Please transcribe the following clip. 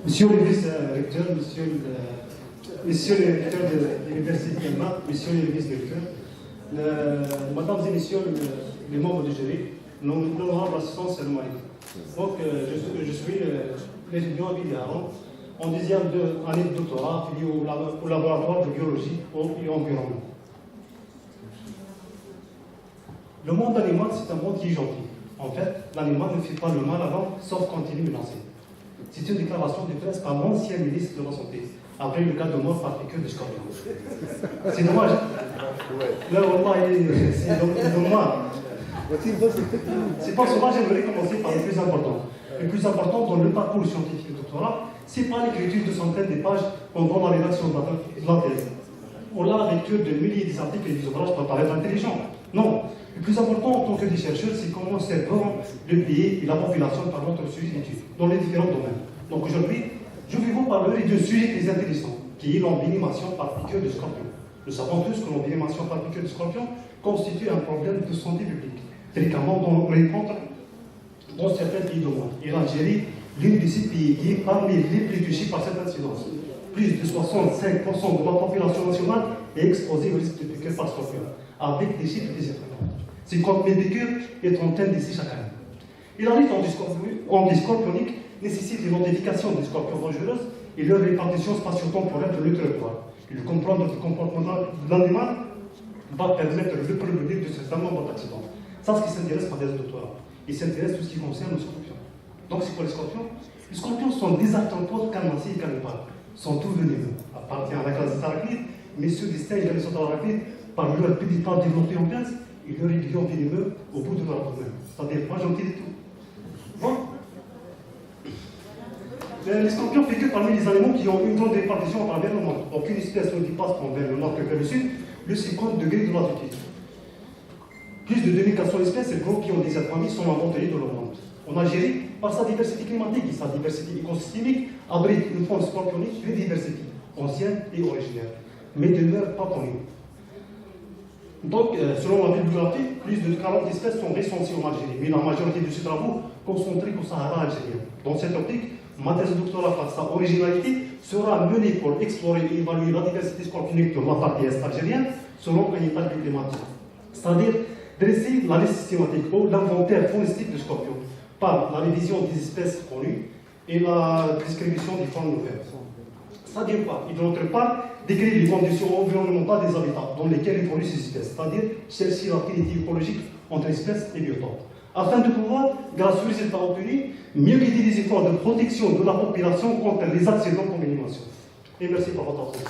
Monsieur le vice-recteur, monsieur le recteur de l'Université de Math, monsieur le vice-recteur, mesdames et messieurs les membres du jury, l'honorable assistance cérémoniale. Donc, je suis l'étudiant Abid Haron, en deuxième année de doctorat, affilié au laboratoire de biologie et environnement. Le monde animal, c'est un monde qui est gentil. En fait, l'animal ne fait pas le mal à l'homme, sauf quand il est menacé. C'est une déclaration de presse par l'ancien ministre de la Santé, après le cas de mort par piqûre de scorpion. C'est dommage. Là, c'est dommage. C'est pas souvent, j'aimerais commencer par le plus important. Le plus important dans le parcours scientifique du doctorat, c'est pas l'écriture de centaines de pages pendant la rédaction de la thèse. On a la lecture de milliers d'articles et des ouvrages pour paraître intelligents. Non. Le plus important en tant que des chercheurs, c'est comment servent le pays et la population par notre sujet d'étude, dans les différents domaines. Donc aujourd'hui, je vais vous parler d'un sujet très intéressant, qui est l'envenimation par piqûre de scorpion. Nous savons tous que l'envenimation par piqûre de scorpion constitue un problème de santé publique, fréquemment on rencontre dans certains pays du monde. Et l'Algérie, l'une de ces pays qui est parmi les plus touchés par cette incidence. Plus de 65% de la population nationale est exposée au risque de piqûre par scorpion, avec des chiffres des étrangers. 50 000 piqûres et trentaine d'essais chaque année. Et la lutte antiscorpionique nécessite l'identification des scorpions dangereux et leur répartition spatio-temporelle de l'utértoire. Et de comprendre le comportement de l'animal va permettre de prévenir de certains nombres d'accidents. Ça, ce qui s'intéresse par des doctorats. Il s'intéresse tout ce qui concerne les scorpions. Donc, c'est quoi les scorpions? Les scorpions sont des arthropodes carnassiers et cannibales. Sont tous venimeux, appartiennent à la classe des arachnides, mais se distinguent des autres arachnides par leur petit pas développé en pince et leur aiguillon venimeux au bout de leur abdomen. C'est-à-dire pas gentil du tout. Bon. Les scorpions figurent parmi les animaux qui ont une grande répartition à travers le monde. Aucune espèce ne dépasse vers le nord que vers le sud le 50 degrés de latitude. Plus de 2400 espèces et groupes qui ont des familles sont inventées dans le monde. En Algérie, par sa diversité climatique et sa diversité écosystémique, abrite une faune scorpionique très diversifiée, ancienne et originaire, mais demeure pas connue. Donc, selon la bibliographie, plus de 40 espèces sont recensées en Algérie, mais la majorité de ces travaux concentrés au Sahara algérien. Dans cette optique, ma thèse de doctorat, par sa originalité, sera menée pour explorer et évaluer la diversité scorpionique de la partie est algérienne selon un état climatique. C'est-à-dire dresser la liste systématique ou l'inventaire faunistique de scorpions par la révision des espèces connues et la description des formes nouvelles. C'est-à-dire pas, et d'autre part, décrire les conditions environnementales des habitats dans lesquels évoluent ces espèces, c'est-à-dire chercher l'affinité écologique entre espèces et biotopes, afin de pouvoir, grâce aux résultats obtenus, mieux guider les efforts de protection de la population contre les accidents comme l'élimination. Et merci pour votre attention.